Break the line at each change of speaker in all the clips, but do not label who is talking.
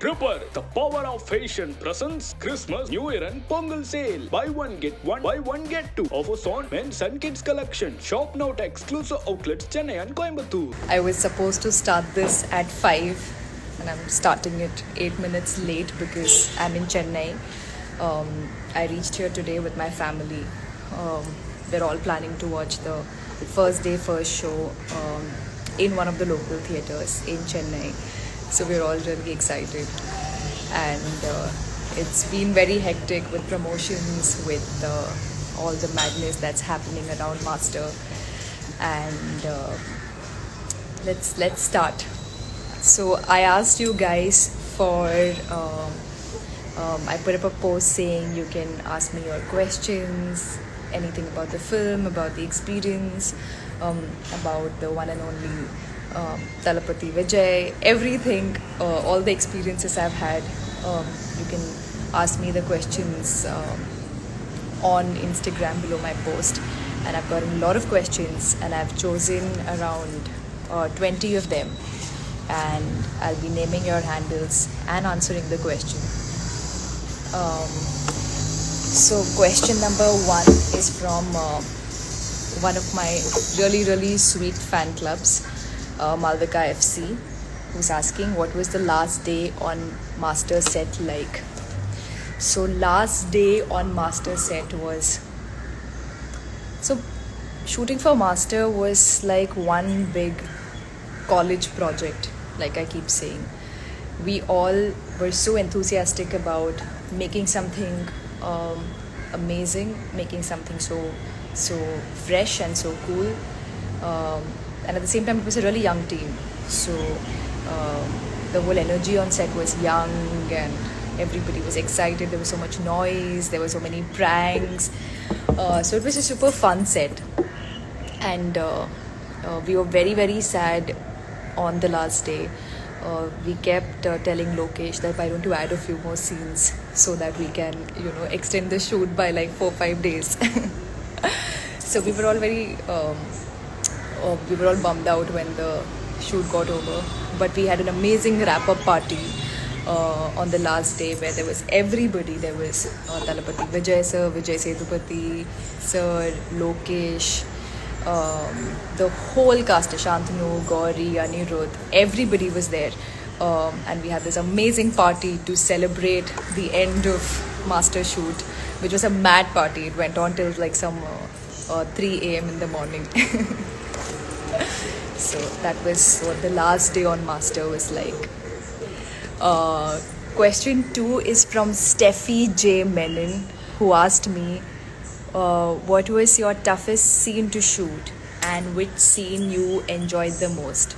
Tripper, the power of fashion presents Christmas, New Year and Pongal sale. Buy one get two. Offers on men's and kids collection. Shop now at exclusive outlets Chennai and Coimbatore.
I was supposed to start this at 5 and I'm starting it 8 minutes late because I'm in Chennai. I reached here today with my family. We're all planning to watch the first show in one of the local theatres in Chennai. So we're all really excited. And it's been very hectic with promotions, with all the madness that's happening around Master. And let's start. So I asked you guys for I put up a post saying you can ask me your questions, anything about the film, about the experience, about the one and only Talapati Vijay, everything, all the experiences I've had. You can ask me the questions on Instagram below my post, and I've gotten a lot of questions and I've chosen around 20 of them, and I'll be naming your handles and answering the question. So question number 1 is from one of my really sweet fan clubs, Malvika FC, who's asking what was the last day on Master set like. So last day on Master set was, so shooting for Master was like one big college project, like I keep saying. We all were so enthusiastic about making something amazing, making something so fresh and so cool. And at the same time, it was a really young team. So the whole energy on set was young and everybody was excited. There was so much noise. There were so many pranks. So it was a super fun set. And we were very sad on the last day. We kept telling Lokesh that why don't you add a few more scenes so that we can, extend the shoot by like 4-5 days. So we were all we were all bummed out when the shoot got over. But we had an amazing wrap-up party on the last day where there was everybody. There was Talapati Vijay sir, Vijay Sethupathi sir, Lokesh, the whole cast, Shantanu, Gauri, Anirudh, everybody was there. And we had this amazing party to celebrate the end of Master shoot, which was a mad party. It went on till like some 3 a.m. in the morning. So that was what the last day on Master was like. Question 2 is from Steffi J. Menon, who asked me, what was your toughest scene to shoot and which scene you enjoyed the most?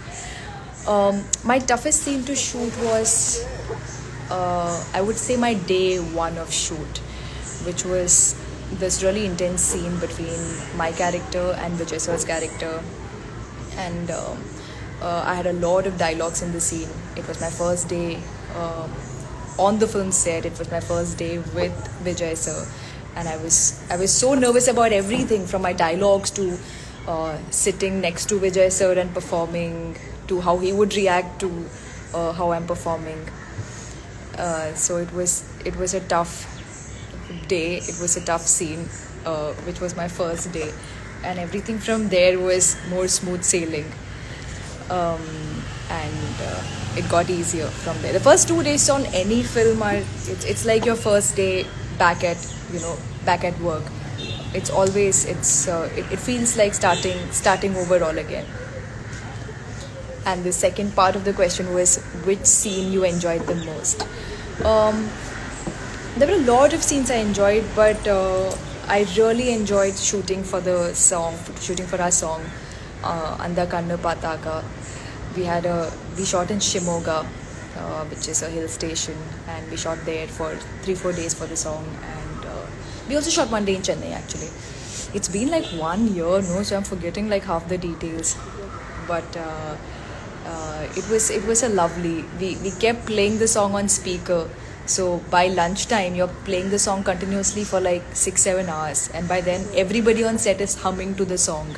My toughest scene to shoot was, I would say, my day 1 of shoot, which was this really intense scene between my character and Vijay sir's character. And I had a lot of dialogues in the scene. It was my first day on the film set. It was my first day with Vijay sir. And I was so nervous about everything, from my dialogues to sitting next to Vijay sir and performing, to how he would react to how I'm performing. So it was a tough day. It was a tough scene, which was my first day, and everything from there was more smooth sailing. And it got easier from there. The first 2 days on any film it's like your first day back at work. It's always it feels like starting over all again. And the second part of the question was which scene you enjoyed the most. There were a lot of scenes I enjoyed, but I really enjoyed shooting for our song Anda Kannu Pataka. We shot in Shimoga, which is a hill station, and we shot there for 3-4 days for the song. And we also shot one day in Chennai actually. It's been like 1 year, so I'm forgetting like half the details. But it was a lovely. We kept playing the song on speaker. So by lunchtime, you're playing the song continuously for like 6-7 hours, and by then everybody on set is humming to the song,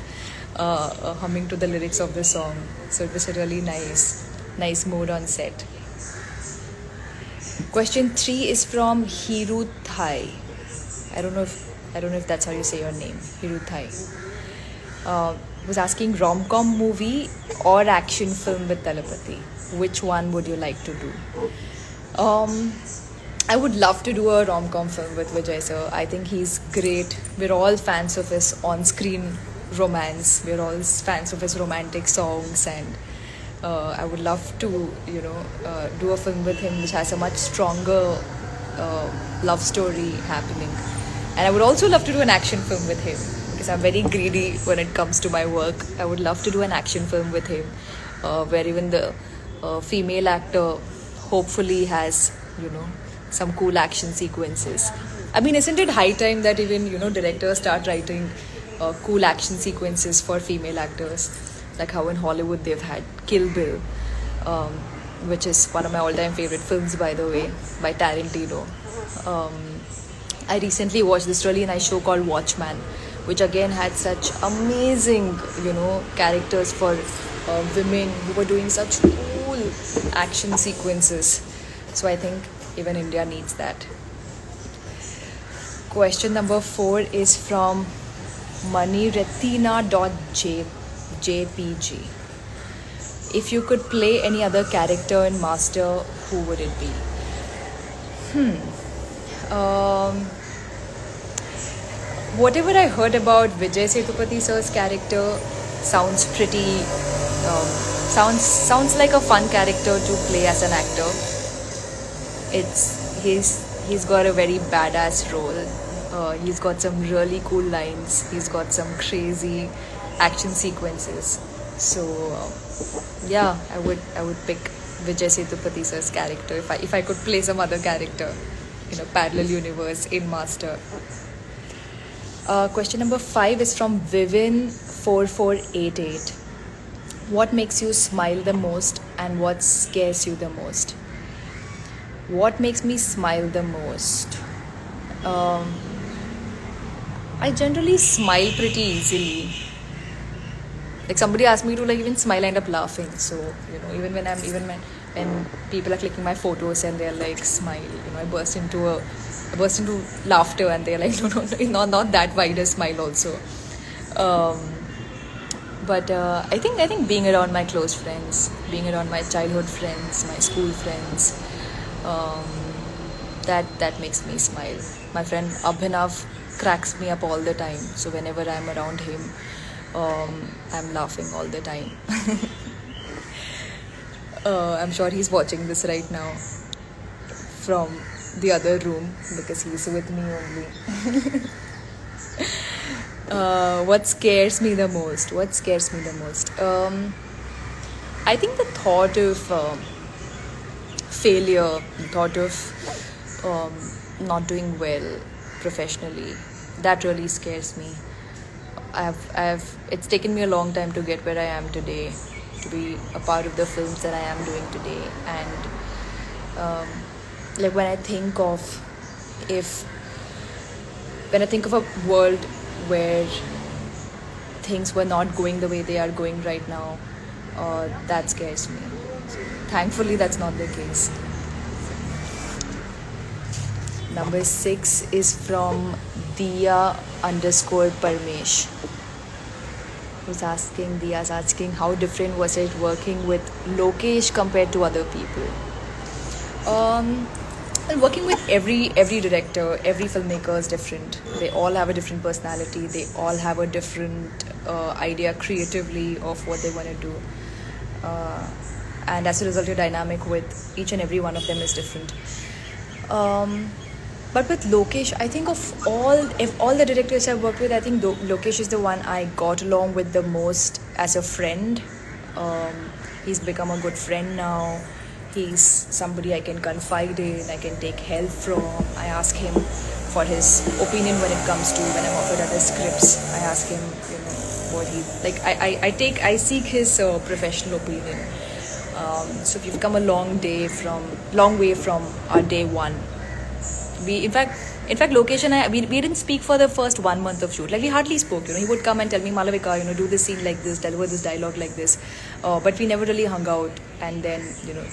humming to the lyrics of the song. So it was a really nice mood on set. Question 3 is from Hiru Thai. I don't know if that's how you say your name, Hiru Thai. Was asking rom-com movie or action film with telepathy. Which one would you like to do? I would love to do a rom-com film with Vijay sir. I think he's great. We're all fans of his on-screen romance. We're all fans of his romantic songs, and I would love to, do a film with him which has a much stronger love story happening. And I would also love to do an action film with him because I'm very greedy when it comes to my work. I would love to do an action film with him where even the female actor hopefully has, some cool action sequences. I mean, isn't it high time that even, directors start writing cool action sequences for female actors? Like how in Hollywood they've had Kill Bill, which is one of my all-time favorite films, by the way, by Tarantino. I recently watched this really nice show called Watchmen, which again had such amazing, characters for women who were doing such cool action sequences. So I think even India needs that. Question number 4 is from maniretina.jpg. If you could play any other character in Master, who would it be? Whatever I heard about Vijay Sethupathi sir's character sounds pretty sounds like a fun character to play as an actor. He's got a very badass role. He's got some really cool lines. He's got some crazy action sequences. So I would pick Vijay Sethupathi sir's character if I could play some other character in a parallel universe in Master. Question number 5 is from Vivin4488. What makes you smile the most and what scares you the most? What makes me smile the most? I generally smile pretty easily. Like somebody asked me to even smile, I end up laughing. So even when people are clicking my photos and they're like smile, I burst into laughter and they're like no, not that wide a smile also. But I think being around my close friends, being around my childhood friends, my school friends, that makes me smile. My friend Abhinav cracks me up all the time. So whenever I'm around him, I'm laughing all the time. I'm sure he's watching this right now from the other room because he's with me only. What scares me the most? I think the thought of failure, the thought of not doing well professionally, that really scares me. It's taken me a long time to get where I am today, to be a part of the films that I am doing today. And when I think of a world where things were not going the way they are going right now, that scares me. Thankfully, that's not the case. Number 6 is from Diya_Parmesh. Diya's asking, how different was it working with Lokesh compared to other people? Working with every director, every filmmaker is different. They all have a different personality. They all have a different idea creatively of what they want to do. And as a result, your dynamic with each and every one of them is different. But with Lokesh, I think of all the directors I've worked with, I think Lokesh is the one I got along with the most as a friend. He's become a good friend now. He's somebody I can confide in, I can take help from. I ask him for his opinion when it comes to when I'm offered other scripts. I ask him, what he like. I seek his professional opinion. So we've come a long way from our day one. In fact, Lokesh and I, we didn't speak for the first 1 month of shoot. We hardly spoke. He would come and tell me, Malavika, do this scene like this, deliver this dialogue like this. But we never really hung out. And then,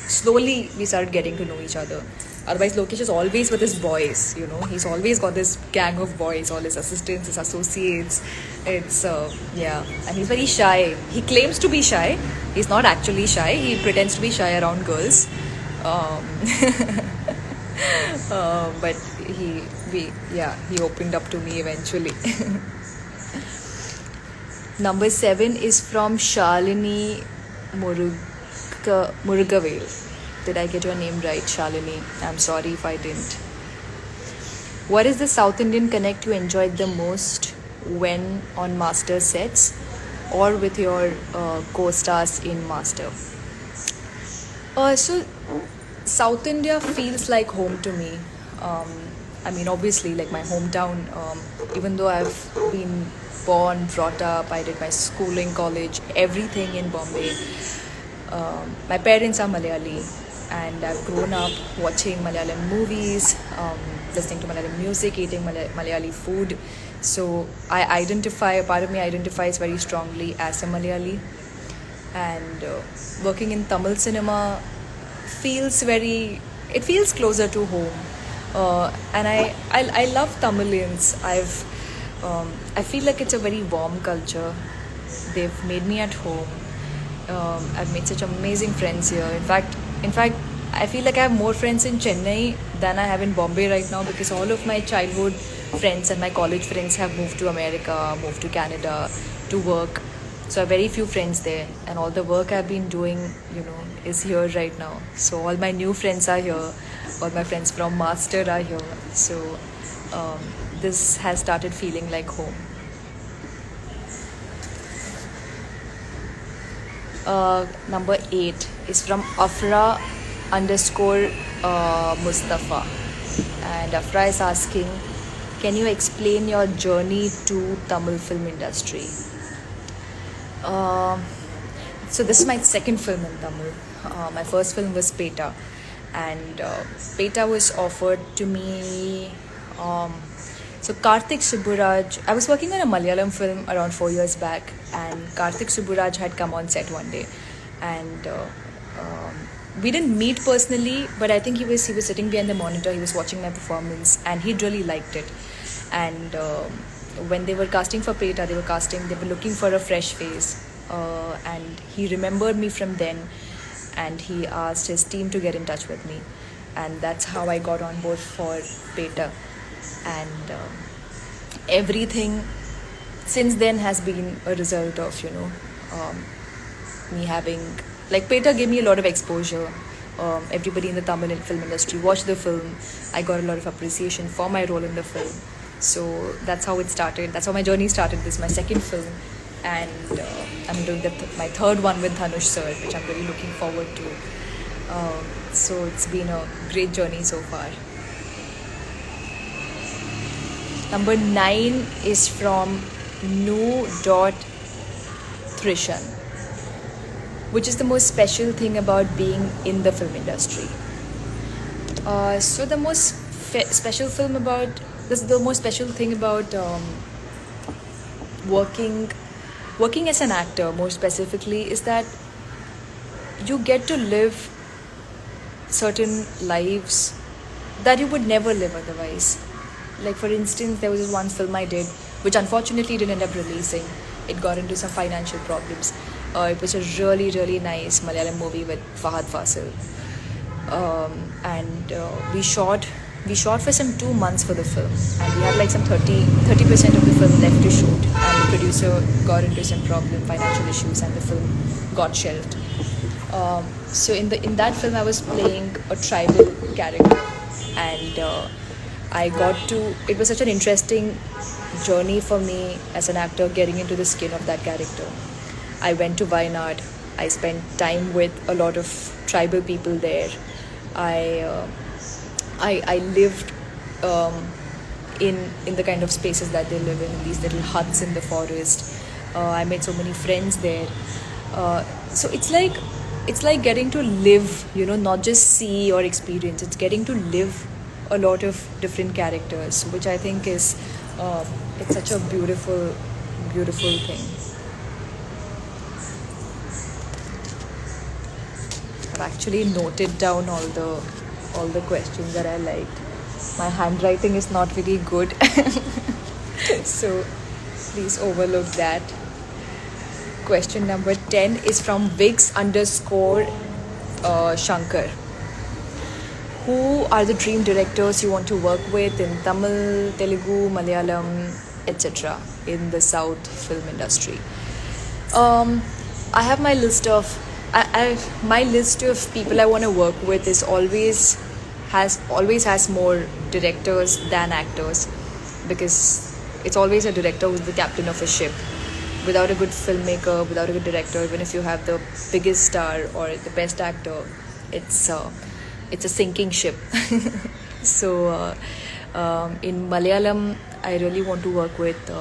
slowly we started getting to know each other. Otherwise, Lokesh is always with his boys, you know. He's always got this gang of boys, all his assistants, his associates. It's, yeah. And he's very shy. He claims to be shy. He's not actually shy. He pretends to be shy around girls. Um, but he opened up to me eventually. Number 7 is from Shalini Murugavel. Did I get your name right, Shalini? I'm sorry if I didn't. What is the South Indian connect you enjoyed the most when on Master sets or with your co-stars in Master? So South India feels like home to me. I mean, obviously, like my hometown, even though I've been born, brought up, I did my schooling, college, everything in Bombay. My parents are Malayali, and I've grown up watching Malayalam movies, listening to Malayalam music, eating Malayali food. So part of me identifies very strongly as a Malayali. And working in Tamil cinema feels closer to home. And I love Tamilians. I feel like it's a very warm culture. They've made me at home. I've made such amazing friends here. In fact, I feel like I have more friends in Chennai than I have in Bombay right now, because all of my childhood friends and my college friends have moved to America, moved to Canada to work. So I have very few friends there, and all the work I've been doing, is here right now. So all my new friends are here. All my friends from Master are here. So this has started feeling like home. Number 8 is from Afra _ Mustafa. And Afra is asking, can you explain your journey to Tamil film industry? So this is my second film in Tamil. My first film was Peta. And Peta was offered to me. So Karthik Subburaj, I was working on a Malayalam film around 4 years back, and Karthik Subburaj had come on set one day, and we didn't meet personally, but I think he was sitting behind the monitor, he was watching my performance, and he really liked it. And when they were casting for Peta, they were looking for a fresh face, and he remembered me from then, and he asked his team to get in touch with me, and that's how I got on board for Peta. And everything since then has been a result of me having, like, Peta gave me a lot of exposure. Everybody in the Tamil film industry watched the film. I got a lot of appreciation for my role in the film. So that's how it started. That's how my journey started. This is my second film, and I'm doing my third one with Dhanush sir, which I'm really looking forward to. So it's been a great journey so far. Number 9 is from Nu.Trishan. Which is the most special thing about being in the film industry? So the most special thing about working as an actor, more specifically, is that you get to live certain lives that you would never live otherwise. Like, for instance, there was this one film I did, which unfortunately didn't end up releasing. It got into some financial problems. It was a really, really nice Malayalam movie with Fahad Fasil. And we shot for some 2 months for the film. And we had like some 30% of the film left to shoot. And the producer got into some financial issues, and the film got shelved. So in that film, I was playing a tribal character. And it was such an interesting journey for me as an actor, getting into the skin of that character. I went to Wayanad. I spent time with a lot of tribal people there. I lived in the kind of spaces that they live in these little huts in the forest. I made so many friends there. So it's like getting to live, not just see or experience. It's getting to live a lot of different characters, which I think is it's such a beautiful, beautiful thing. I've actually noted down all the all the questions that I liked. My handwriting is not very good, so please overlook that. Question number 10 is from Vix underscore Shankar. Who are the dream directors you want to work with in Tamil, Telugu, Malayalam, etc. in the South film industry? I have my list of my list of people I want to work with is always has more directors than actors, because it's always a director who's the captain of a ship. Without a good filmmaker, without a good director, even if you have the biggest star or the best actor, it's a sinking ship. So in Malayalam, I really want to work with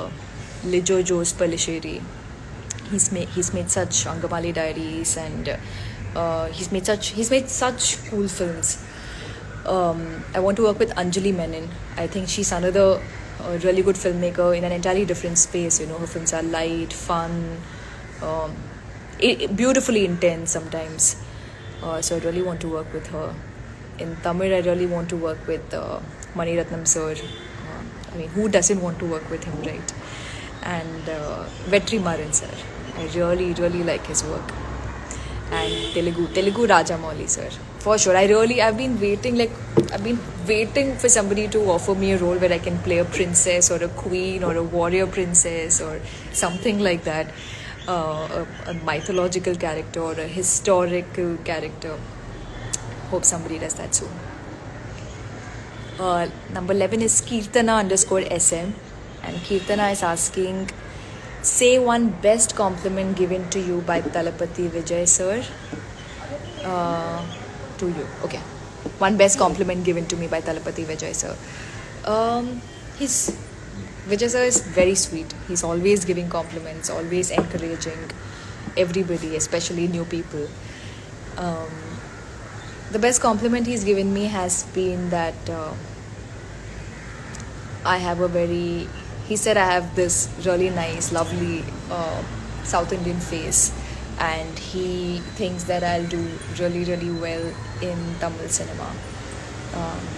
Lijo Jose Pallisheri. He's made such Angamali Diaries, and he's made such cool films. I want to work with Anjali Menon. I think she's another really good filmmaker in an entirely different space. You know, her films are light, fun, beautifully intense sometimes. So I really want to work with her. In Tamil, I really want to work with Mani Ratnam sir. I mean, who doesn't want to work with him, right? And Vetri Maran sir. I really, really like his work. And Telugu Rajamouli sir. For sure. I've been waiting for somebody to offer me a role where I can play a princess or a queen or a warrior princess or something like that. A mythological character or a historical character. Hope somebody does that soon. Number 11 is Kirtana underscore SM. And Kirtana is asking, say one best compliment given to you by Talapati Vijay sir. To you. Okay. One best compliment given to me by Talapati Vijay sir. Vijay sir is very sweet. He's always giving compliments, always encouraging everybody, especially new people. The best compliment he's given me has been that he said I have this really nice, lovely South Indian face, and he thinks that I'll do really, really well in Tamil cinema.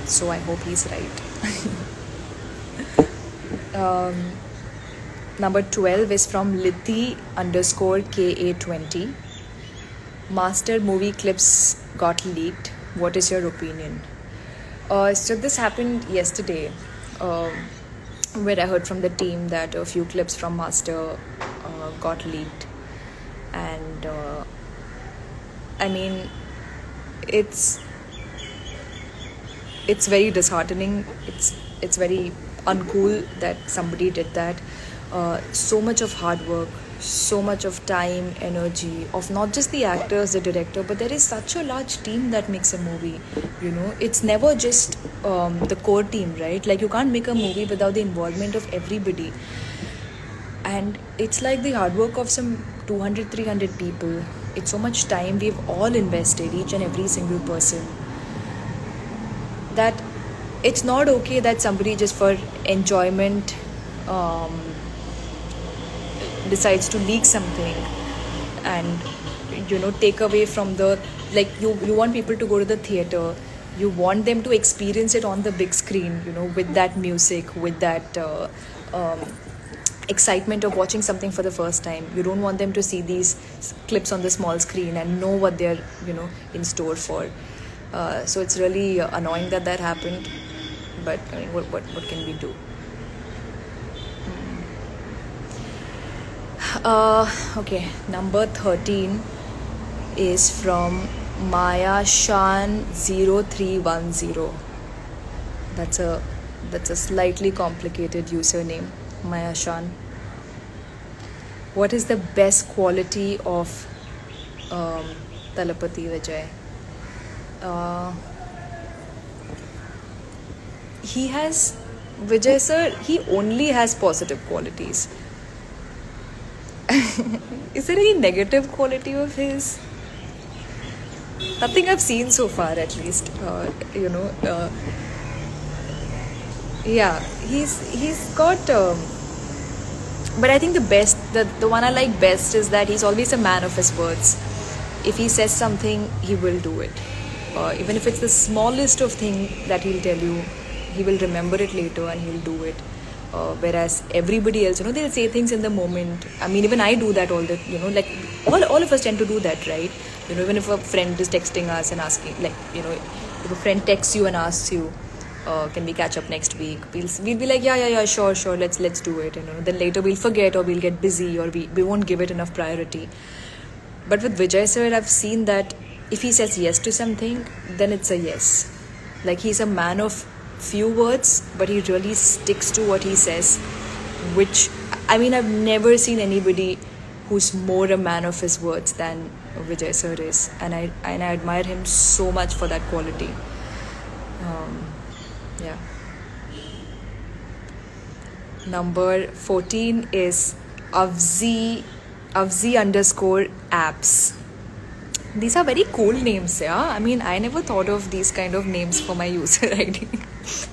So I hope he's right. Number 12 is from Lithi underscore KA20. Master movie clips got leaked. What is your opinion? So this happened yesterday, where I heard from the team that a few clips from Master got leaked. And I mean, it's very disheartening. It's very uncool that somebody did that. So much of hard work, so much of time, energy of not just the actors, the director, but there is such a large team that makes a movie. You know, it's never just the core team, right? Like, you can't make a movie without the involvement of everybody. And it's like the hard work of some 200, 300 people. It's so much time we've all invested, each and every single person, that it's not okay that somebody just for enjoyment decides to leak something and, you know, take away from the, like, you want people to go to the theater, you want them to experience it on the big screen, you know, with that music, with that excitement of watching something for the first time. You don't want them to see these clips on the small screen and know what they're, you know, in store for. So it's really annoying that happened, but I mean, what can we do? Okay, number 13 is from Maya Shan 0310. That's a slightly complicated username, Maya Shan. What is the best quality of Talapati Vijay? Vijay sir, he only has positive qualities. Is there any negative quality of his? Nothing I've seen so far, at least. Yeah, he's got. But I think the one I like best is that he's always a man of his words. If he says something, he will do it. Even if it's the smallest of thing that he'll tell you, he will remember it later and he'll do it. Whereas everybody else, they'll say things in the moment. I mean, even I do that all the, like all of us tend to do that, right? Even if a friend is texting us and asking, like, if a friend texts you and asks you, can we catch up next week? We'll be like, yeah, sure, let's do it. Then later we'll forget or we'll get busy or we won't give it enough priority. But with Vijay sir, I've seen that if he says yes to something, then it's a yes. Like, he's a man of few words, but he really sticks to what he says, which, I mean, I've never seen anybody who's more a man of his words than Vijay sir is, and I admire him so much for that quality. Yeah. Number 14 is Avzi _ apps. These are very cool names, yeah. I mean, I never thought of these kind of names for my user ID.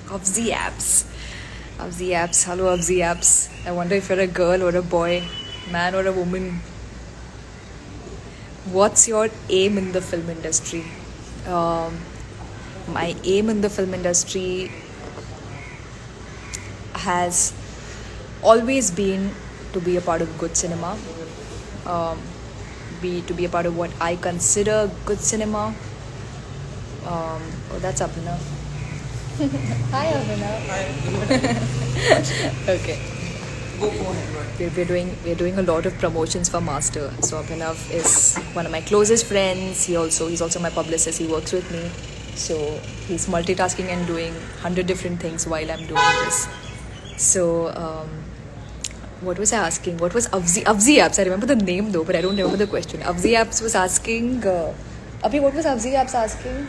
Avzi apps. Hello, Avzi apps. I wonder if you're a girl or a boy, man or a woman. What's your aim in the film industry? My aim in the film industry has always been to be a part of good cinema. To be a part of what I consider good cinema. Oh, that's Abhinav. Hi, Abhinav. Hi. Okay. We're doing a lot of promotions for Master. So Abhinav is one of my closest friends. He's also my publicist. He works with me. So he's multitasking and doing 100 different things while I'm doing this. So what was I asking? What was Avzi Apps? I remember the name though, but I don't remember the question. Avzi Apps was asking... Abhi, what was Avzi Apps asking?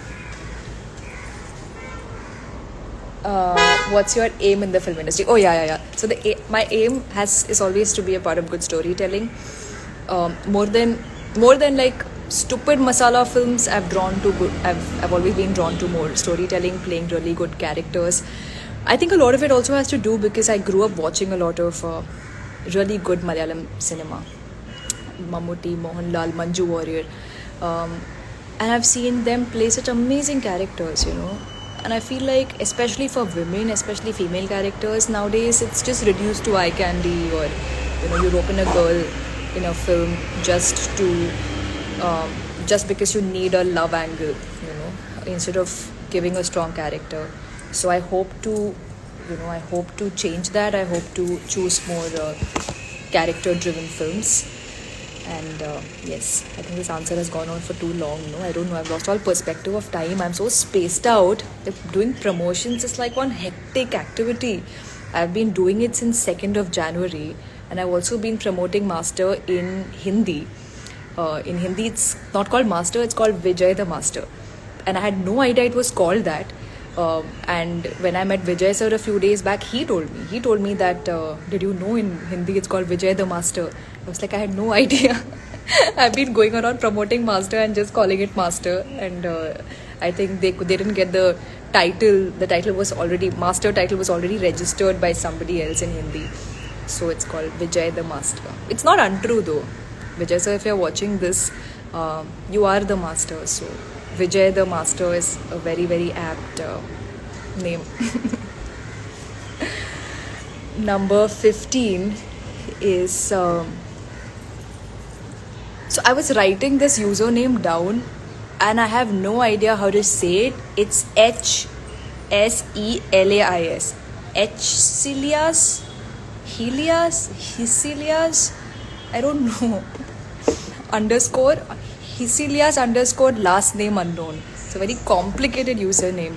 What's your aim in the film industry? Oh, yeah. So my aim is always to be a part of good storytelling. More than like stupid masala films, I've always been drawn to more storytelling, playing really good characters. I think a lot of it also has to do because I grew up watching a lot of really good Malayalam cinema. Mammootty, Mohanlal, Manju Warrior. And I've seen them play such amazing characters, And I feel like, especially for women, especially female characters, nowadays it's just reduced to eye candy, or, you rope in a girl in a film just because you need a love angle, instead of giving a strong character. So I hope to change that. I hope to choose more character-driven films. And yes, I think this answer has gone on for too long. I don't know. I've lost all perspective of time. I'm so spaced out. Doing promotions is like one hectic activity. I've been doing it since 2nd of January. And I've also been promoting Master in Hindi. In Hindi, it's not called Master. It's called Vijay the Master. And I had no idea it was called that. And when I met Vijay sir a few days back, he told me that, did you know in Hindi it's called Vijay the Master? I was like, I had no idea. I've been going around promoting Master and just calling it Master. And I think they didn't get the title. The title was already, Master title was already registered by somebody else in Hindi. So it's called Vijay the Master. It's not untrue though. Vijay sir, if you're watching this, you are the Master. So Vijay the Master is a very, very apt name. Number 15 is... so I was writing this username down and I have no idea how to say it. It's HSELAIS. Helias? I don't know. _Hicilias_ last name unknown. It's a very complicated username.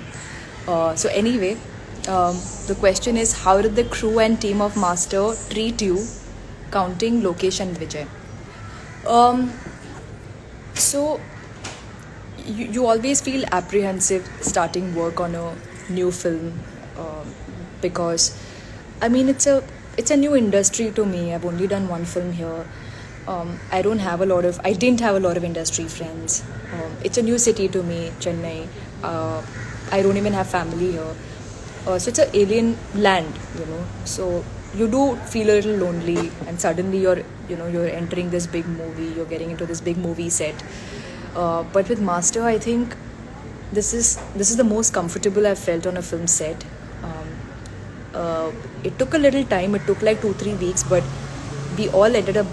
So anyway, the question is, how did the crew and team of Master treat you, counting Lokesh and Vijay? So you always feel apprehensive starting work on a new film, because I mean it's a new industry to me. I've only done one film here. I didn't have a lot of industry friends. It's a new city to me, Chennai. I don't even have family here. So it's an alien land, So you do feel a little lonely, and suddenly you're entering this big movie, you're getting into this big movie set. But with Master, I think this is the most comfortable I've felt on a film set. Um, it took a little time. It took like 2-3 weeks, but we all ended up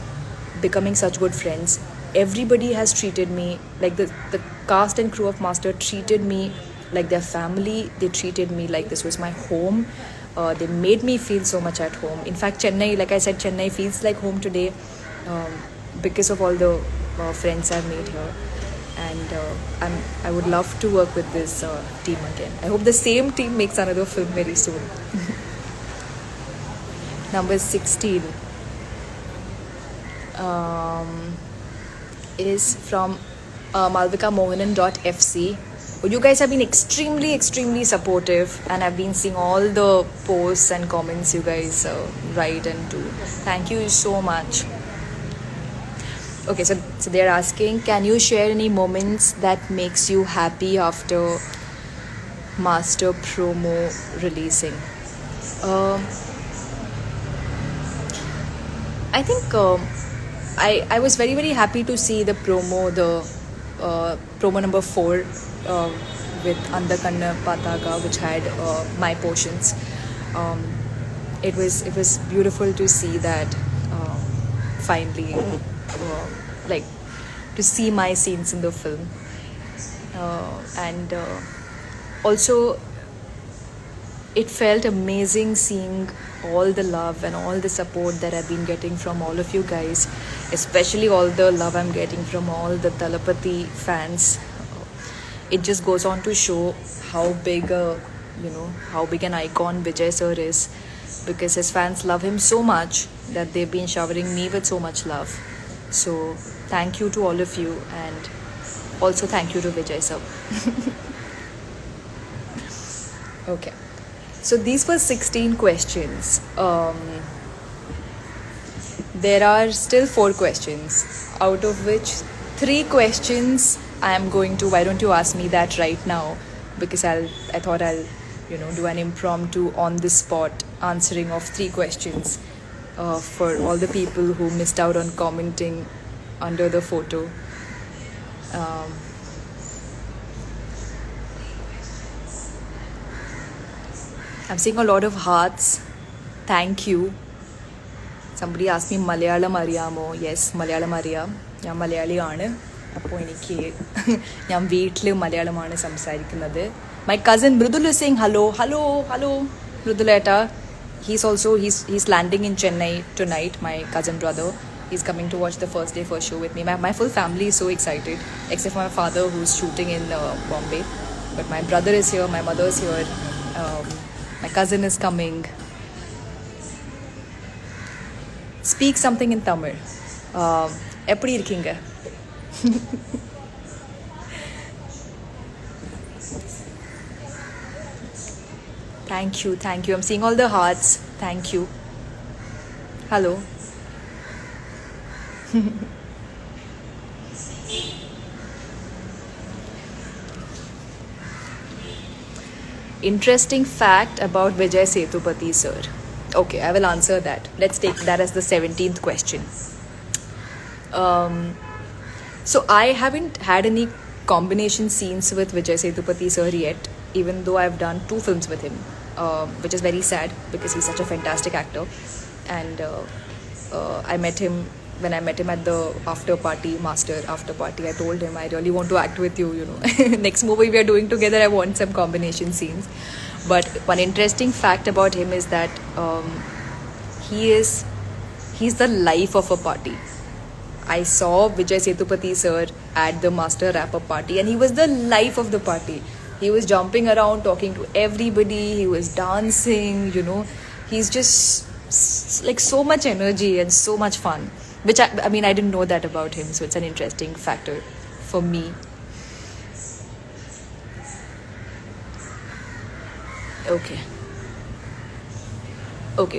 becoming such good friends. Everybody has treated me like the cast and crew of Master treated me like their family. They treated me like this was my home. They made me feel so much at home. In fact, Chennai, like I said, Chennai feels like home today um, because of all the friends I've made here. And I would love to work with this team again. I hope the same team makes another film very soon. Number 16 is from Malvika Mohanan.fc. You guys have been extremely supportive, and I've been seeing all the posts and comments you guys write and do. Thank you so much. Okay, so they're asking, can you share any moments that makes you happy after Master promo releasing? I think I was very happy to see the promo, promo number 4 with Andakanna Pataga, which had my portions. It was beautiful to see that finally, like to see my scenes in the film, and also it felt amazing seeing all the love and all the support that I've been getting from all of you guys, especially all the love I'm getting from all the Talapati fans. It just goes on to show how big an icon Vijay sir is, because his fans love him so much that they've been showering me with so much love. So thank you to all of you, and also thank you to Vijay sir. Okay. So these were 16 questions. There are still 4 questions, out of which 3 questions I am going to, why don't you ask me that right now? Because I thought I'll do an impromptu on the spot answering of 3 questions for all the people who missed out on commenting under the photo. I'm seeing a lot of hearts. Thank you. Somebody asked me Malayalam Ariyamo. Yes, Malayalam Ariyam. ഞാൻ മലയാളിയാണ്. അപ്പോൾ എനിക്ക് ഞാൻ വീട്ടിൽ മലയാളമാണ് സംസാരിക്കുന്നത്. My cousin Mridul is saying hello. Mriduleta. He's landing in Chennai tonight, my cousin brother. He's coming to watch the first day first show with me. My full family is so excited, except for my father who's shooting in Bombay. But my brother is here, my mother is here. My cousin is coming. Speak something in Tamil. எப்படி இருக்கீங்க? Thank you. I'm seeing all the hearts. Thank you. Hello. Interesting fact about Vijay Sethupathi sir. Okay, I will answer that. Let's take that as the 17th question. So I haven't had any combination scenes with Vijay Sethupathi sir yet, even though I've done 2 films with him, which is very sad because he's such a fantastic actor. And I met him when I met him at the Master after party. I told him I really want to act with you, Next movie we are doing together, I want some combination scenes. But one interesting fact about him is that he's the life of a party. I saw Vijay Sethupathi sir at the Master wrap-up party, and he was the life of the party. He was jumping around, talking to everybody. He was dancing, He's just like so much energy and so much fun. Which I mean, I didn't know that about him, so it's an interesting factor for me. Okay,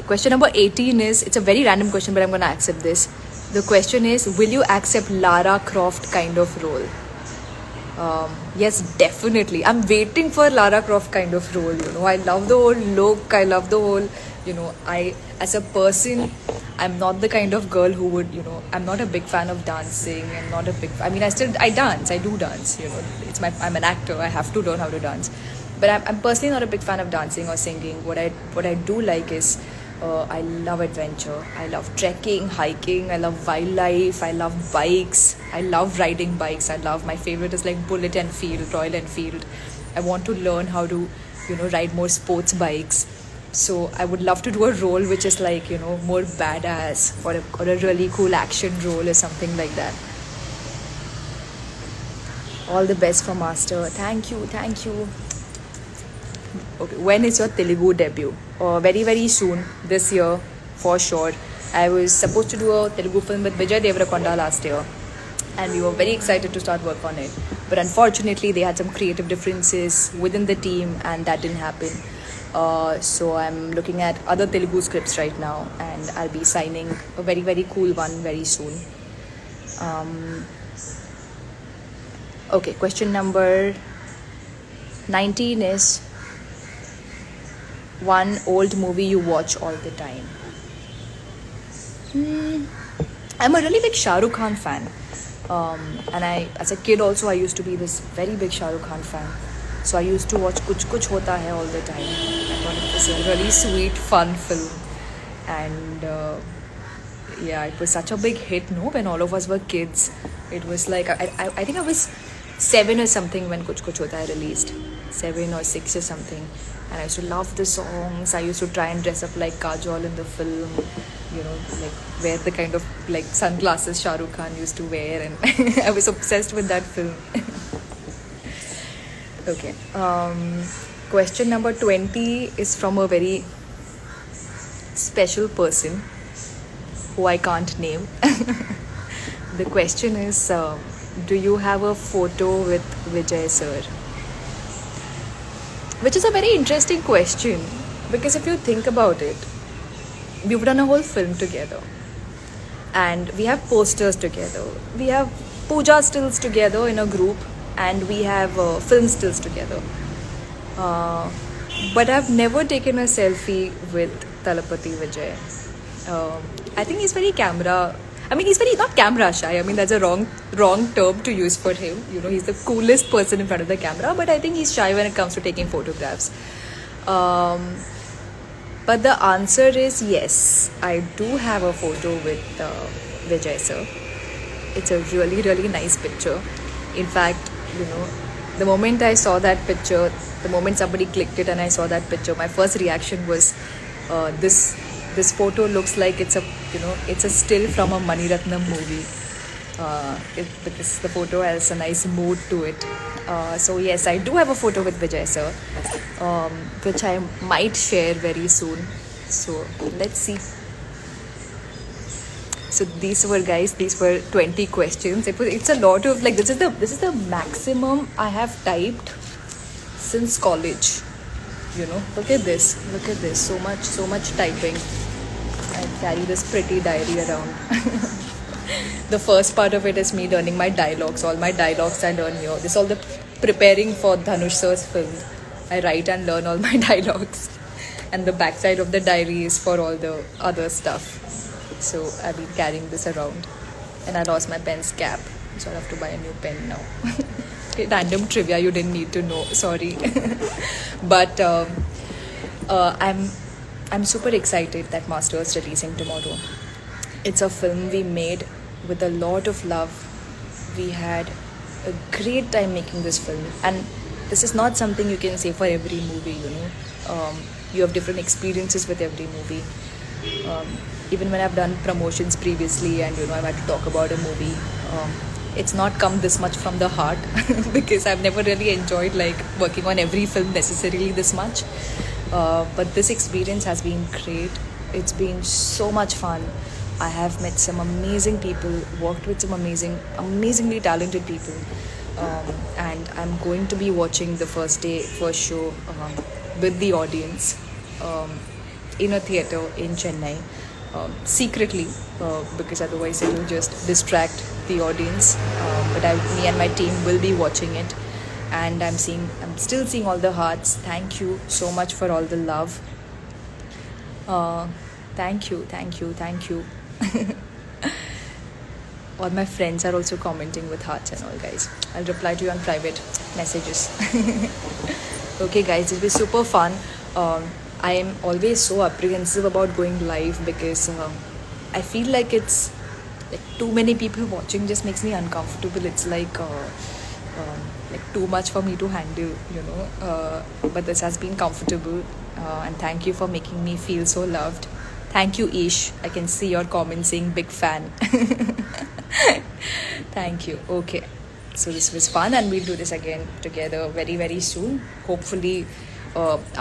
question number 18 is, it's a very random question, but I'm going to accept this. The question is, will you accept Lara Croft kind of role? Yes, definitely. I'm waiting for Lara Croft kind of role, I love the whole look, I love the whole, as a person, I'm not the kind of girl who would, I'm not a big fan of dancing. I do dance, I'm an actor. I have to learn how to dance. But I'm personally not a big fan of dancing or singing. What I do like is I love adventure. I love trekking, hiking. I love wildlife. I love bikes. I love riding bikes. My favorite is like Bullet Enfield, Royal Enfield. I want to learn how to, ride more sports bikes. So I would love to do a role which is like, more badass, or a really cool action role or something like that. All the best for Master. Thank you. Okay, when is your Telugu debut? Very, very soon, this year, for sure. I was supposed to do a Telugu film with Vijay Deverakonda last year, and we were very excited to start work on it. But unfortunately, they had some creative differences within the team, and that didn't happen. So I'm looking at other Telugu scripts right now, and I'll be signing a very, very cool one very soon. Okay, question number 19 is one old movie you watch all the time. I'm a really big Shah Rukh Khan fan. And as a kid also, I used to be this very big Shah Rukh Khan fan. So I used to watch Kuch Kuch Hota Hai all the time. I thought it was a really sweet, fun film. And it was such a big hit, when all of us were kids. It was like, I think I was 7 or something when Kuch Kuch Hota Hai released. 7 or 6 or something. And I used to love the songs. I used to try and dress up like Kajol in the film. Like wear the kind of like sunglasses Shah Rukh Khan used to wear, and I was obsessed with that film. Okay. Question number 20 is from a very special person who I can't name. The question is, do you have a photo with Vijay sir? Which is a very interesting question, because if you think about it, we've done a whole film together, and we have posters together, we have puja stills together in a group, and we have film stills together. But I've never taken a selfie with Talapati Vijay. I think he's very he's very not camera shy. I mean, that's a wrong term to use for him. He's the coolest person in front of the camera, but I think he's shy when it comes to taking photographs. But the answer is yes, I do have a photo with Vijay sir. It's a really, really nice picture. In fact, the moment I saw that picture, the moment somebody clicked it and I saw that picture, my first reaction was, this photo looks like it's a still from a Mani Ratnam movie. Because the photo has a nice mood to it. So yes, I do have a photo with Vijay sir, which I might share very soon. So let's see. So these were 20 questions. It's a lot of this is the maximum I have typed since college. Look at this. So much typing. I carry this pretty diary around. The first part of it is me learning my dialogues. All my dialogues I learn here. This is all the preparing for Dhanush sir's film. I write and learn all my dialogues. And the backside of the diary is for all the other stuff. So I've been carrying this around. And I lost my pen's cap. So I have to buy a new pen now. Okay, random trivia you didn't need to know. Sorry. But I'm super excited that Master is releasing tomorrow. It's a film we made with a lot of love. We had a great time making this film, and this is not something you can say for every movie. You have different experiences with every movie. Even when I've done promotions previously, and I've had to talk about a movie, it's not come this much from the heart because I've never really enjoyed working on every film necessarily this much. But this experience has been great. It's been so much fun. I have met some amazing people, worked with some amazingly talented people, and I'm going to be watching the first show with the audience in a theatre in Chennai, secretly, because otherwise it will just distract the audience. But me and my team will be watching it, and I'm still seeing all the hearts. Thank you so much for all the love. Thank you. all my friends are also commenting with hearts and all, guys. I'll reply to you on private messages. Okay, guys, it was super fun. I am always so apprehensive about going live because I feel like it's like too many people watching just makes me uncomfortable. It's like too much for me to handle, you know. But this has been comfortable, and thank you for making me feel so loved. Thank you, Ish. I can see your comments saying big fan. Thank you. Okay. So this was fun, and we'll do this again together very, very soon. Hopefully,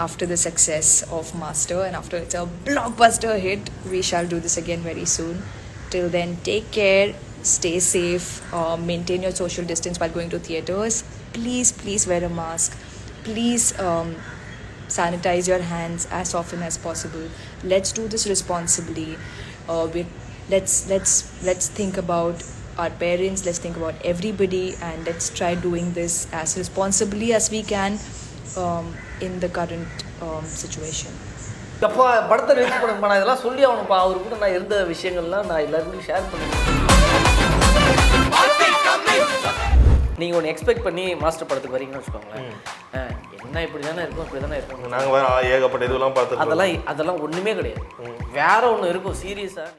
after the success of Master and after it's a blockbuster hit, we shall do this again very soon. Till then, take care, stay safe, maintain your social distance while going to theatres. Please, please wear a mask. Please sanitize your hands as often as possible. Let's do this responsibly. Let's think about our parents, let's think about everybody, and let's try doing this as responsibly as we can in the current situation.
அப்பா படத்தை release பண்ணுங்கப்பா, நான் இதெல்லாம் சொல்லி அவனுப்பா அவர் கூட நான் இருந்த விஷயங்கள்லாம் நான் எல்லாருக்கும் ஷேர் பண்ணுவேன். நீங்கள் ஒன்று எக்ஸ்பெக்ட் பண்ணி மாஸ்டர் படத்துக்கு வரீங்கன்னு வச்சுக்கோங்களேன், என்ன இப்படி தானே இருக்கும், இப்படி தானே இருக்கும்.
நாங்கள் வேறு ஏகப்பட்ட இதெல்லாம் பார்த்து
அதெல்லாம் ஒன்றுமே கிடையாது, வேற ஒன்று இருக்கும் சீரியஸாக.